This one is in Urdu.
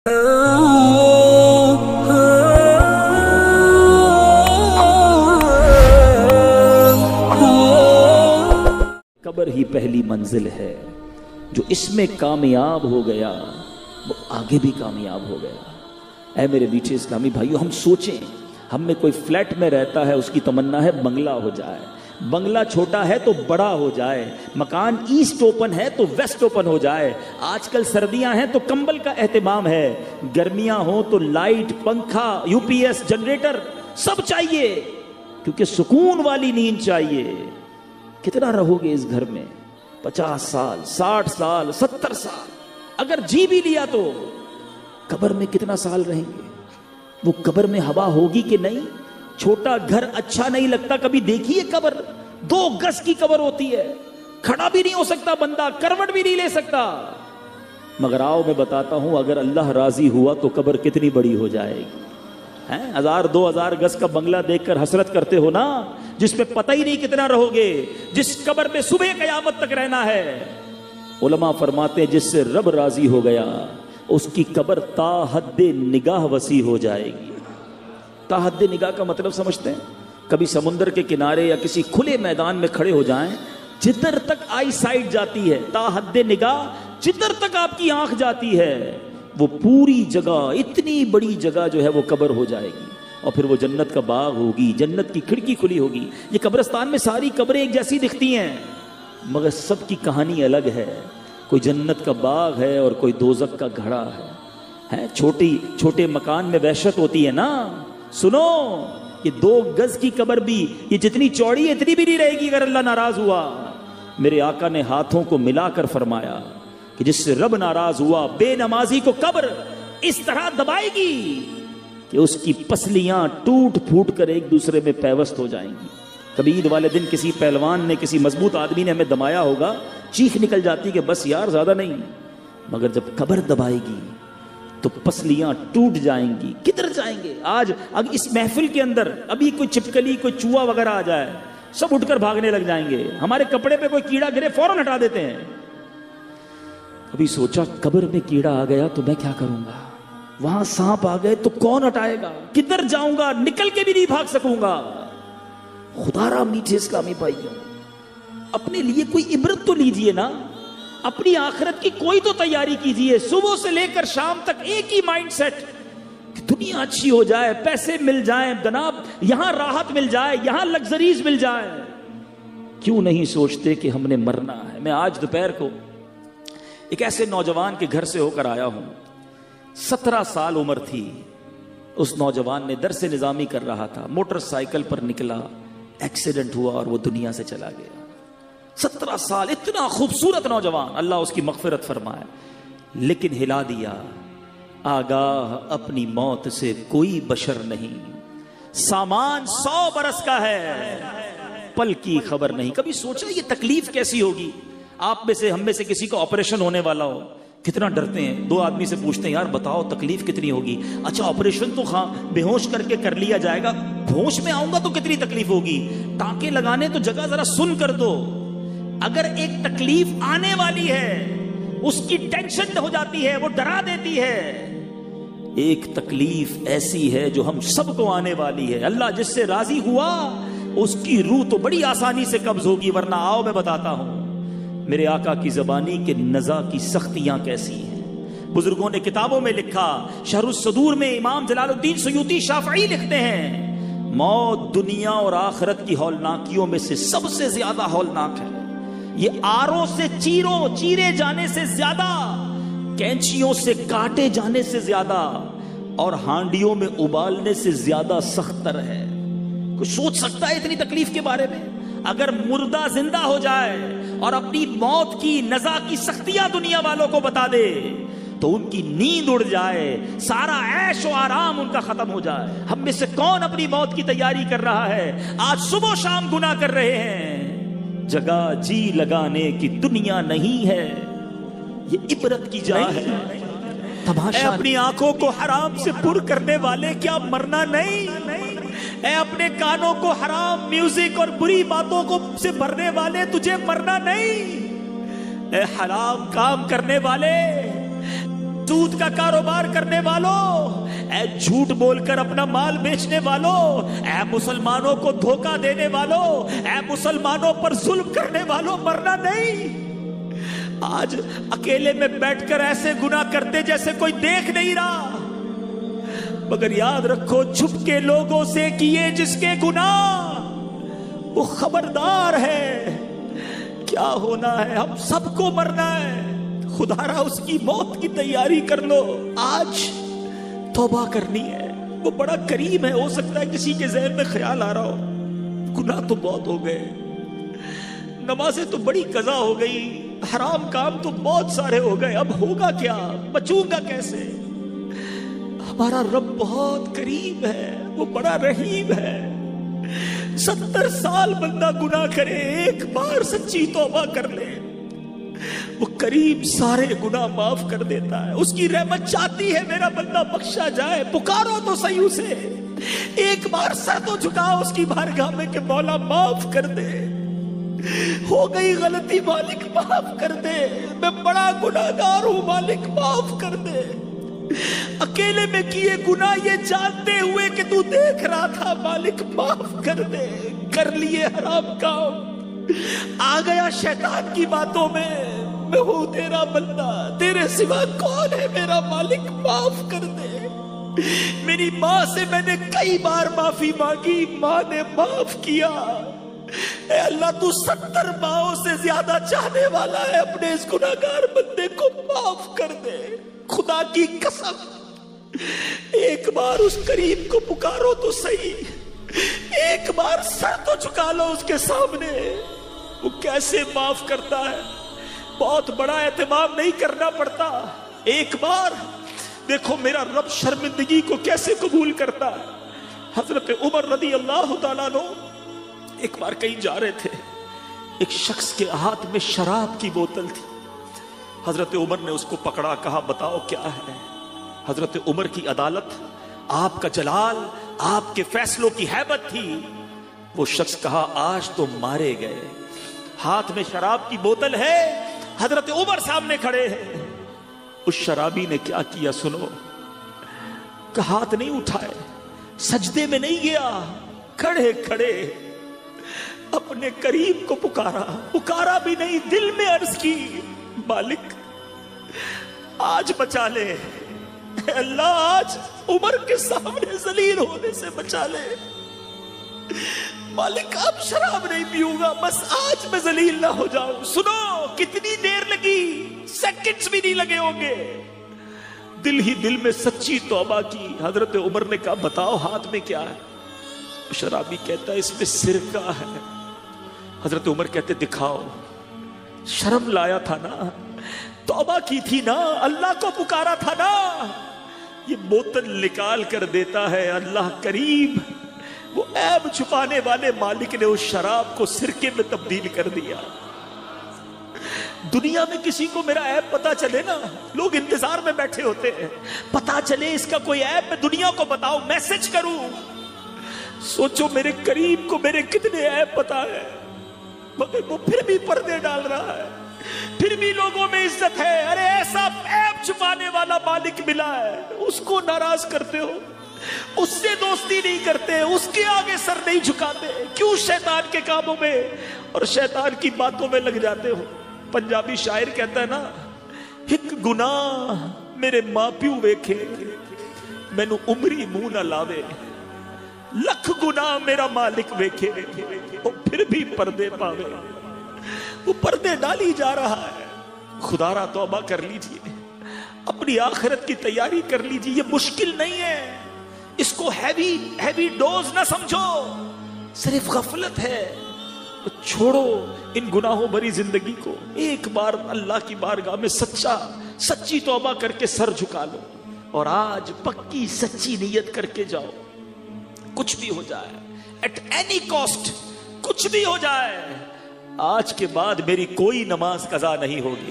قبر ہی پہلی منزل ہے، جو اس میں کامیاب ہو گیا وہ آگے بھی کامیاب ہو گیا۔ اے میرے میٹھے اسلامی بھائیو، ہم سوچیں، ہم میں کوئی فلیٹ میں رہتا ہے، اس کی تمنا ہے بنگلہ ہو جائے، بنگلہ چھوٹا ہے تو بڑا ہو جائے، مکان ایسٹ اوپن ہے تو ویسٹ اوپن ہو جائے، آج کل سردیاں ہیں تو کمبل کا اہتمام ہے، گرمیاں ہوں تو لائٹ، پنکھا، یو پی ایس، جنریٹر سب چاہیے، کیونکہ سکون والی نیند چاہیے۔ کتنا رہو گے اس گھر میں؟ 50 سال، 60 سال، 70 سال، اگر جی بھی لیا تو قبر میں کتنا سال رہیں گے؟ وہ قبر میں ہوا ہوگی کہ نہیں؟ چھوٹا گھر اچھا نہیں لگتا، کبھی دیکھیے قبر 2 گز کی قبر ہوتی ہے، کھڑا بھی نہیں ہو سکتا بندہ، کروٹ بھی نہیں لے سکتا۔ مگر آؤ میں بتاتا ہوں، اگر اللہ راضی ہوا تو قبر کتنی بڑی ہو جائے گی۔ 1000 2000 گز کا بنگلہ دیکھ کر حسرت کرتے ہو نا، جس پہ پتہ ہی نہیں کتنا رہو گے، جس قبر میں صبح قیامت تک رہنا ہے۔ علماء فرماتے ہیں جس سے رب راضی ہو گیا اس کی قبر تا حد نگاہ وسیع ہو جائے گی۔ تا حد نگاہ کا مطلب سمجھتے ہیں؟ کبھی سمندر کے کنارے یا کسی کھلے میدان میں کھڑے ہو جائیں، جدھر تک آئی سائٹ جاتی ہے، تا حد نگاہ جدھر تک آپ کی آنکھ جاتی ہے، وہ پوری جگہ، اتنی بڑی جگہ جو ہے وہ قبر ہو جائے گی، اور پھر وہ جنت کا باغ ہوگی، جنت کی کھڑکی کھلی ہوگی۔ یہ قبرستان میں ساری قبریں ایک جیسی دکھتی ہیں، مگر سب کی کہانی الگ ہے، کوئی جنت کا باغ ہے اور کوئی دوزخ کا گھڑا ہے۔ چھوٹے مکان میں وحشت ہوتی ہے نا، سنو، یہ 2 گز کی قبر بھی، یہ جتنی چوڑی ہے اتنی بھی نہیں رہے گی اگر اللہ ناراض ہوا۔ میرے آقا نے ہاتھوں کو ملا کر فرمایا کہ جس سے رب ناراض ہوا، بے نمازی کو قبر اس طرح دبائے گی کہ اس کی پسلیاں ٹوٹ پھوٹ کر ایک دوسرے میں پیوست ہو جائیں گی۔ کبھی عید والے دن کسی پہلوان نے، کسی مضبوط آدمی نے ہمیں دبایا ہوگا، چیخ نکل جاتی کہ بس یار زیادہ نہیں، مگر جب قبر دبائے گی تو پسلیاں ٹوٹ جائیں گی۔ کدھر جائیں گے؟ آج اس محفل کے اندر ابھی کوئی چھپکلی، کوئی چوہا وغیرہ آ جائے، سب اٹھ کر بھاگنے لگ جائیں گے، ہمارے کپڑے پہ کوئی کیڑا گرے فوراً ہٹا دیتے ہیں۔ ابھی سوچا قبر میں کیڑا آ گیا تو میں کیا کروں گا، وہاں سانپ آ گئے تو کون ہٹائے گا، کدھر جاؤں گا، نکل کے بھی نہیں بھاگ سکوں گا۔ خدا را میٹھے اسلامی بھائیوں، اپنے لیے کوئی عبرت تو لیجئے نا، اپنی آخرت کی کوئی تو تیاری کیجئے۔ صبح سے لے کر شام تک ایک ہی مائنڈ سیٹ کہ دنیا اچھی ہو جائے، پیسے مل جائیں جناب، یہاں راحت مل جائے، یہاں لگژریز مل جائے۔ کیوں نہیں سوچتے کہ ہم نے مرنا ہے؟ میں آج دوپہر کو ایک ایسے نوجوان کے گھر سے ہو کر آیا ہوں، 17 سال عمر تھی، اس نوجوان نے درس نظامی کر رہا تھا، موٹر سائیکل پر نکلا، ایکسیڈنٹ ہوا اور وہ دنیا سے چلا گیا۔ 17 سال، اتنا خوبصورت نوجوان، اللہ اس کی مغفرت فرمائے، لیکن ہلا دیا، آگاہ اپنی موت سے کوئی بشر نہیں، سامان 100 برس کا ہے، پل کی خبر نہیں۔ کبھی سوچا یہ تکلیف کیسی ہوگی؟ آپ میں سے، ہم میں سے کسی کو آپریشن ہونے والا ہو، کتنا ڈرتے ہیں، 2 آدمی سے پوچھتے ہیں یار بتاؤ تکلیف کتنی ہوگی، اچھا آپریشن تو بے ہوش کر کے کر لیا جائے گا، ہوش میں آؤں گا تو کتنی تکلیف ہوگی، ٹانکے لگانے تو جگہ ذرا سن کر دو۔ اگر ایک تکلیف آنے والی ہے، اس کی ٹینشن ہو جاتی ہے، وہ ڈرا دیتی ہے۔ ایک تکلیف ایسی ہے جو ہم سب کو آنے والی ہے، اللہ جس سے راضی ہوا اس کی روح تو بڑی آسانی سے قبض ہوگی، ورنہ آؤ میں بتاتا ہوں میرے آقا کی زبانی کے نزا کی سختیاں کیسی ہیں۔ بزرگوں نے کتابوں میں لکھا، شرح الصدور میں امام جلال الدین سیوطی شافعی لکھتے ہیں، موت دنیا اور آخرت کی ہولناکیوں میں سے سب سے زیادہ ہولناک ہے۔ یہ آروں سے چیرے جانے سے زیادہ، کینچیوں سے کاٹے جانے سے زیادہ، اور ہانڈیوں میں ابالنے سے زیادہ سخت تر ہے۔ کوئی سوچ سکتا ہے اتنی تکلیف کے بارے میں؟ اگر مردہ زندہ ہو جائے اور اپنی موت کی نزا کی سختیاں دنیا والوں کو بتا دے تو ان کی نیند اڑ جائے، سارا عیش و آرام ان کا ختم ہو جائے۔ ہم میں سے کون اپنی موت کی تیاری کر رہا ہے؟ آج صبح و شام گناہ کر رہے ہیں، جگہ جی لگانے کی دنیا نہیں ہے، یہ عبرت کی جا ہے۔ اے اپنی آنکھوں کو حرام سے پر کرنے والے، کیا مرنا نہیں؟ اے اپنے کانوں کو حرام میوزک اور بری باتوں کو سے بھرنے والے، تجھے مرنا نہیں؟ اے حرام کام کرنے والے، کرتوت کا کاروبار کرنے والوں، اے جھوٹ بول کر اپنا مال بیچنے والوں، اے مسلمانوں کو دھوکہ دینے والوں، اے مسلمانوں پر ظلم کرنے والوں، مرنا نہیں۔ آج اکیلے میں بیٹھ کر ایسے گناہ کرتے جیسے کوئی دیکھ نہیں رہا، مگر یاد رکھو چھپ کے لوگوں سے کیے جس کے گناہ وہ خبردار ہے کیا ہونا ہے، ہم سب کو مرنا ہے۔ خدا را اس کی موت کی تیاری کر لو، آج توبہ کرنی ہے، وہ بڑا کریم ہے۔ ہو سکتا ہے کسی کے ذہن میں خیال آ رہا ہو گناہ تو بہت ہو گئے، نمازیں تو بڑی قضا ہو گئی، حرام کام تو بہت سارے ہو گئے، اب ہوگا کیا، بچوں گا کیسے؟ ہمارا رب بہت کریم ہے، وہ بڑا رحیم ہے۔ 70 سال بندہ گناہ کرے، ایک بار سچی توبہ کر لے، وہ کریم سارے گناہ معاف کر دیتا ہے۔ اس کی رحمت چاہتی ہے میرا بندہ بخشا جائے، پکارو تو صحیح اسے، ایک بار سر تو جھکاؤ اس کی بارگاہ میں کہ مولا معاف کر دے، ہو گئی غلطی مالک معاف کر دے، میں بڑا گناہگار ہوں مالک معاف کر دے۔ اکیلے میں کیے گناہ یہ جانتے ہوئے کہ تو دیکھ رہا تھا، مالک معاف کر دے۔ کر لیے حرام کام، آ گیا شیطان کی باتوں میں ہوں تیرا بندہ، تیرے سوا کون ہے میرا مالک معاف کر دے۔ میری ماں سے میں نے کئی بار معافی مانگی، ماں نے معاف کیا۔ اے اللہ تو 70 ماؤں سے زیادہ چاہنے والا ہے، اپنے اس گناہگار بندے کو معاف کر دے۔ خدا کی قسم ایک بار اس کریم کو پکارو تو صحیح، ایک بار سر تو جھکا لو اس کے سامنے، وہ کیسے معاف کرتا ہے۔ بہت بڑا اہتمام نہیں کرنا پڑتا، ایک بار دیکھو میرا رب شرمندگی کو کیسے قبول کرتا ہے۔ حضرت عمر رضی اللہ تعالیٰ عنہ ایک بار کہیں جا رہے تھے، ایک شخص کے ہاتھ میں شراب کی بوتل تھی، حضرت عمر نے اس کو پکڑا، کہا بتاؤ کیا ہے۔ حضرت عمر کی عدالت، آپ کا جلال، آپ کے فیصلوں کی ہیبت تھی۔ وہ شخص کہا آج تو مارے گئے، ہاتھ میں شراب کی بوتل ہے، حضرت عمر سامنے کھڑے ہیں۔ اس شرابی نے کیا کیا سنو، کہ ہاتھ نہیں اٹھائے، سجدے میں نہیں گیا، کھڑے کھڑے اپنے کریم کو پکارا بھی نہیں، دل میں عرض کی مالک آج بچا لے، اے اللہ آج عمر کے سامنے ذلیل ہونے سے بچا لے، مالک اب شراب نہیں پیوں گا، بس آج میں ذلیل نہ ہو جاؤں۔ سنو کتنی دیر لگی، سیکنڈز بھی نہیں لگے ہوں گے، دل ہی دل میں سچی توبہ کی۔ حضرت عمر نے کہا بتاؤ ہاتھ میں کیا ہے؟ شرابی کہتا ہے اس میں سرکہ ہے۔ حضرت عمر کہتے دکھاؤ، شرم لایا تھا نا، توبہ کی تھی نا، اللہ کو پکارا تھا نا، یہ بوتل نکال کر دیتا ہے اللہ کریم۔ وہ عیب چھپانے والے مالک نے اس شراب کو سرکے میں تبدیل کر دیا۔ دنیا میں کسی کو میرا عیب پتا چلے نا، لوگ انتظار میں بیٹھے ہوتے ہیں، پتا چلے اس کا کوئی عیب میں دنیا کو بتاؤ، میسج کروں۔ سوچو میرے کریم کو میرے کتنے عیب پتا ہے، مگر وہ پھر بھی پردے ڈال رہا ہے، پھر بھی لوگوں میں عزت ہے۔ ارے ایسا عیب چھپانے والا مالک ملا ہے، اس کو ناراض کرتے ہو، اس سے دوستی نہیں کرتے، اس کے آگے سر نہیں جھکاتے، کیوں شیطان کے کاموں میں اور شیطان کی باتوں میں لگ جاتے ہو۔ پنجابی شاعر کہتا ہے نا، ایک گناہ میرے ماں پیو ویکھے مینو عمری منہ نہ لاوے، لکھ گناہ میرا مالک ویکھے وہ پھر بھی پردے پاوے۔ وہ پردے ڈالی جا رہا ہے۔ خدا را توبہ کر لیجئے، اپنی آخرت کی تیاری کر لیجئے، یہ مشکل نہیں ہے، اس کو ہیوی ڈوز نہ سمجھو، صرف غفلت ہے۔ چھوڑو ان گناہوں بھری زندگی کو، ایک بار اللہ کی بارگاہ میں سچی توبہ کر کے سر جھکا لو، اور آج پکی سچی نیت کر کے جاؤ، کچھ بھی ہو جائے، ایٹ اینی کاسٹ کچھ بھی ہو جائے، آج کے بعد میری کوئی نماز قضا نہیں ہوگی۔